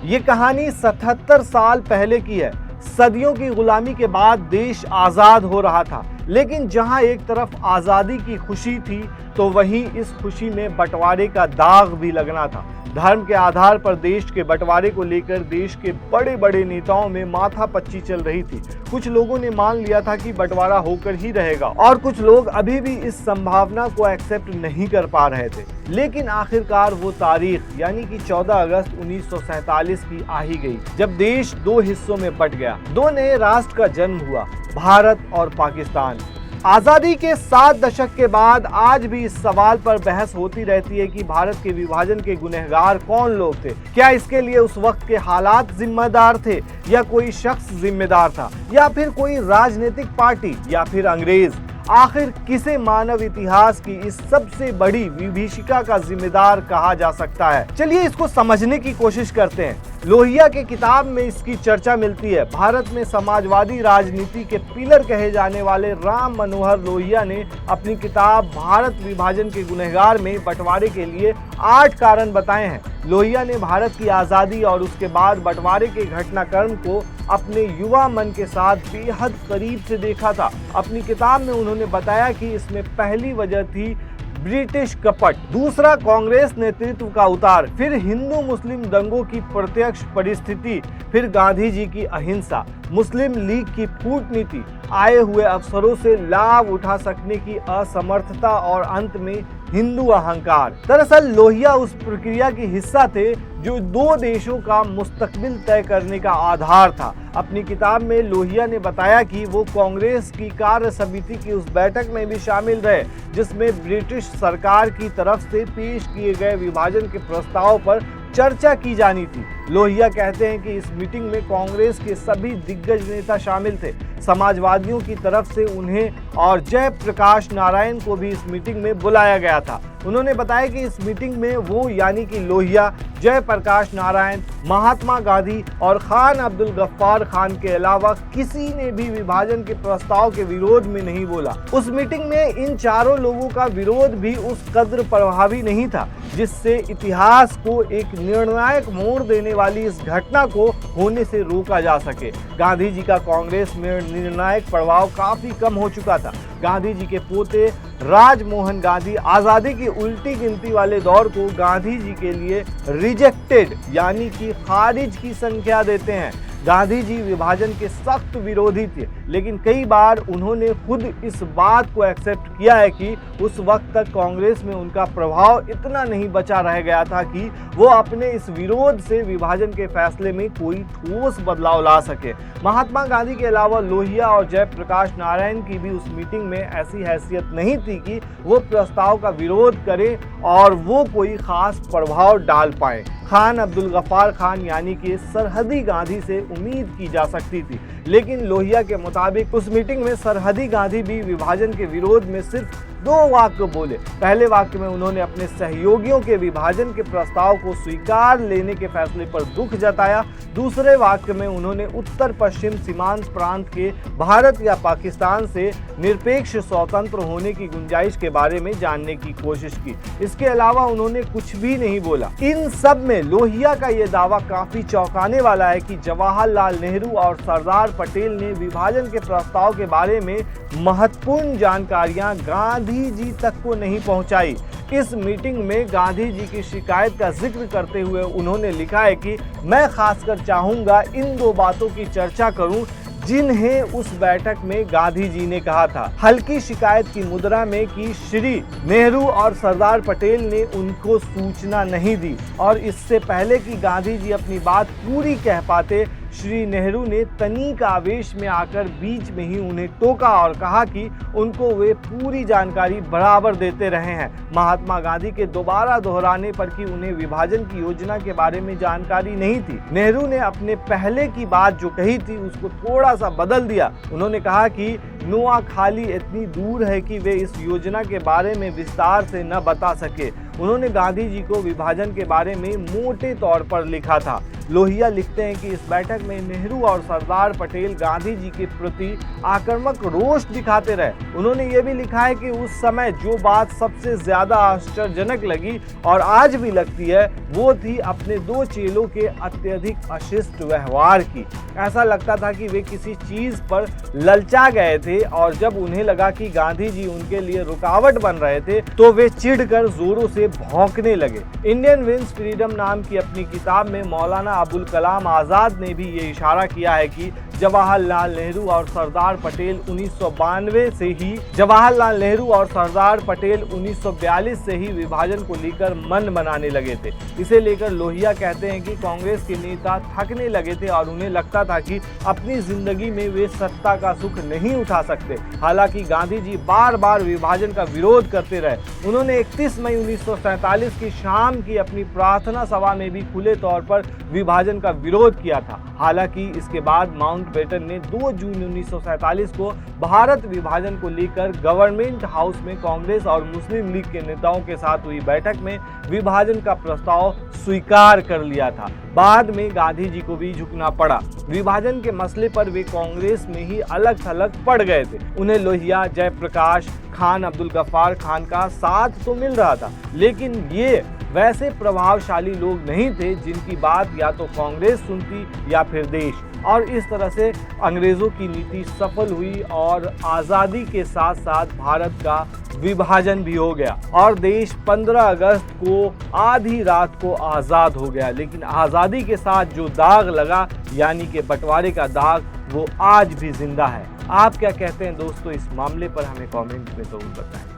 ये कहानी 77 साल पहले की है। सदियों की गुलामी के बाद देश आज़ाद हो रहा था, लेकिन जहां एक तरफ आज़ादी की खुशी थी तो वहीं इस खुशी में बंटवारे का दाग भी लगना था। धर्म के आधार पर देश के बंटवारे को लेकर देश के बड़े बड़े नेताओं में माथापच्ची चल रही थी। कुछ लोगों ने मान लिया था कि बंटवारा होकर ही रहेगा और कुछ लोग अभी भी इस संभावना को एक्सेप्ट नहीं कर पा रहे थे। लेकिन आखिरकार वो तारीख यानी कि 14 अगस्त 1947 की आ ही गई, जब देश दो हिस्सों में बंट गया। दो नए राष्ट्र का जन्म हुआ, भारत और पाकिस्तान। आजादी के 7 दशक के बाद आज भी इस सवाल पर बहस होती रहती है कि भारत के विभाजन के गुनहगार कौन लोग थे। क्या इसके लिए उस वक्त के हालात जिम्मेदार थे, या कोई शख्स जिम्मेदार था, या फिर कोई राजनीतिक पार्टी, या फिर अंग्रेज? आखिर किसे मानव इतिहास की इस सबसे बड़ी विभीषिका का जिम्मेदार कहा जा सकता है? चलिए इसको समझने की कोशिश करते हैं। लोहिया के किताब में इसकी चर्चा मिलती है। भारत में समाजवादी राजनीति के पिलर कहे जाने वाले राम मनोहर लोहिया ने अपनी किताब भारत विभाजन के गुनहगार में बंटवारे के लिए 8 कारण बताए हैं। लोहिया ने भारत की आज़ादी और उसके बाद बंटवारे के घटनाक्रम को अपने युवा मन के साथ बेहद करीब से देखा था। अपनी किताब में उन्होंने बताया कि इसमें पहली वजह थी ब्रिटिश कपट, दूसरा कांग्रेस नेतृत्व का उतार, फिर हिंदू मुस्लिम दंगों की प्रत्यक्ष परिस्थिति, फिर गांधी जी की अहिंसा, मुस्लिम लीग की कूटनीति, आए हुए अवसरों से लाभ उठा सकने की असमर्थता और अंत में हिंदू अहंकार। दरअसल लोहिया उस प्रक्रिया की हिस्सा थे जो दो देशों का मुस्तकबिल तय करने का आधार था। अपनी किताब में लोहिया ने बताया कि वो कांग्रेस की कार्य समिति की उस बैठक में भी शामिल रहे जिसमें ब्रिटिश सरकार की तरफ से पेश किए गए विभाजन के प्रस्ताव पर चर्चा की जानी थी। लोहिया कहते हैं कि इस मीटिंग में कांग्रेस के सभी दिग्गज नेता शामिल थे। समाजवादियों की तरफ से उन्हें और जयप्रकाश नारायण को भी इस मीटिंग में बुलाया गया था। उन्होंने बताया कि इस मीटिंग में वो यानी कि लोहिया, जयप्रकाश नारायण, महात्मा गांधी और खान अब्दुल गफ्फार खान के अलावा किसी ने भी विभाजन के प्रस्ताव के विरोध में नहीं बोला। उस मीटिंग में इन चारों लोगों का विरोध भी उस कद्र प्रभावी नहीं था जिससे इतिहास को एक निर्णायक मोड़ देने वाली इस घटना को होने से रोका जा सके। गांधी जी का कांग्रेस में निर्णायक प्रभाव काफी कम हो चुका था। गांधी जी के पोते राजमोहन गांधी आज़ादी की उल्टी गिनती वाले दौर को गांधी जी के लिए रिजेक्टेड यानी कि खारिज की संख्या देते हैं। गांधी जी विभाजन के सख्त विरोधी थे, लेकिन कई बार उन्होंने खुद इस बात को एक्सेप्ट किया है कि उस वक्त तक कांग्रेस में उनका प्रभाव इतना नहीं बचा रह गया था कि वो अपने इस विरोध से विभाजन के फैसले में कोई ठोस बदलाव ला सके। महात्मा गांधी के अलावा लोहिया और जयप्रकाश नारायण की भी उस मीटिंग में ऐसी हैसियत नहीं थी कि वो प्रस्ताव का विरोध करें और वो कोई खास प्रभाव डाल पाए। खान अब्दुल गफ्फार खान यानी कि सरहदी गांधी से उम्मीद की जा सकती थी, लेकिन लोहिया के मुताबिक उस मीटिंग में सरहदी गांधी भी विभाजन के विरोध में सिर्फ 2 वाक्य बोले। पहले वाक्य में उन्होंने अपने सहयोगियों के विभाजन के प्रस्ताव को स्वीकार लेने के फैसले पर दुख जताया। दूसरे वाक्य में उन्होंने उत्तर पश्चिम सीमांत प्रांत के भारत या पाकिस्तान से निरपेक्ष स्वतंत्र होने की गुंजाइश के बारे में जानने की कोशिश की। इसके अलावा उन्होंने कुछ भी नहीं बोला। इन सब में लोहिया का ये दावा काफी चौंकाने वाला है कि जवाहरलाल नेहरू और सरदार पटेल ने विभाजन के प्रस्ताव के बारे में महत्वपूर्ण जानकारियां गांधी जी तक को नहीं पहुंचाई। इस मीटिंग में गांधी जी की शिकायत का जिक्र करते हुए उन्होंने लिखा है कि मैं खासकर चाहूंगा इन 2 बातों की चर्चा करूं जिन्हें उस बैठक में गांधी जी ने कहा था। हल्की शिकायत की मुद्रा में कि श्री नेहरू और सरदार पटेल ने उनको सूचना नहीं दी और इससे पहले कि गांधी जी अपनी बात पूरी कह पाते, श्री नेहरू ने तनिक आवेश में आकर बीच में ही उन्हें टोका और कहा कि उनको वे पूरी जानकारी बराबर देते रहे हैं। महात्मा गांधी के दोबारा दोहराने पर कि उन्हें विभाजन की योजना के बारे में जानकारी नहीं थी, नेहरू ने अपने पहले की बात जो कही थी उसको थोड़ा सा बदल दिया। उन्होंने कहा कि नोआखाली इतनी दूर है कि वे इस योजना के बारे में विस्तार से न बता सके। उन्होंने गांधी जी को विभाजन के बारे में मोटे तौर पर लिखा था। लोहिया लिखते हैं कि इस बैठक में नेहरू और सरदार पटेल गांधी जी के प्रति आक्रामक रोष दिखाते रहे। उन्होंने ये भी लिखा है कि उस समय जो बात सबसे ज्यादा आश्चर्यजनक लगी और आज भी लगती है, वो थी अपने दो चेलों के अत्यधिक अशिष्ट व्यवहार की। ऐसा लगता था कि वे किसी चीज पर ललचा गए थे और जब उन्हें लगा कि गांधी जी उनके लिए रुकावट बन रहे थे तो वे चिढ़कर जोरों से भौंकने लगे। इंडियन विंस फ्रीडम नाम की अपनी किताब में मौलाना अबुल कलाम आजाद ने भी ये इशारा किया है कि जवाहरलाल नेहरू और सरदार पटेल 1992 से ही जवाहरलाल नेहरू और सरदार पटेल 1942 से ही विभाजन को लेकर मन बनाने लगे थे। इसे लेकर लोहिया कहते हैं कि कांग्रेस के नेता थकने लगे थे और उन्हें लगता था कि अपनी जिंदगी में वे सत्ता का सुख नहीं उठा सकते। हालांकि गांधी जी बार बार विभाजन का विरोध करते रहे। उन्होंने 31 मई 1947 की शाम की अपनी प्रार्थना सभा में भी खुले तौर पर विभाजन का विरोध किया था। हालांकि इसके बाद माउंटबेटन ने 2 जून 1947 को भारत विभाजन को लेकर गवर्नमेंट हाउस में कांग्रेस और मुस्लिम लीग के नेताओं के साथ हुई बैठक में विभाजन का प्रस्ताव स्वीकार कर लिया था। बाद में गांधी जी को भी झुकना पड़ा। विभाजन के मसले पर वे कांग्रेस में ही अलग थलग पड़ गए थे। उन्हें लोहिया, जयप्रकाश, खान अब्दुल गफ्फार खान का साथ तो मिल रहा था, लेकिन ये वैसे प्रभावशाली लोग नहीं थे जिनकी बात या तो कांग्रेस सुनती या फिर देश। और इस तरह से अंग्रेजों की नीति सफल हुई और आज़ादी के साथ साथ भारत का विभाजन भी हो गया और देश 15 अगस्त को आधी रात को आज़ाद हो गया। लेकिन आज़ादी के साथ जो दाग लगा, यानी कि बंटवारे का दाग, वो आज भी जिंदा है। आप क्या कहते हैं दोस्तों इस मामले पर? हमें कमेंट में जरूर बताएं।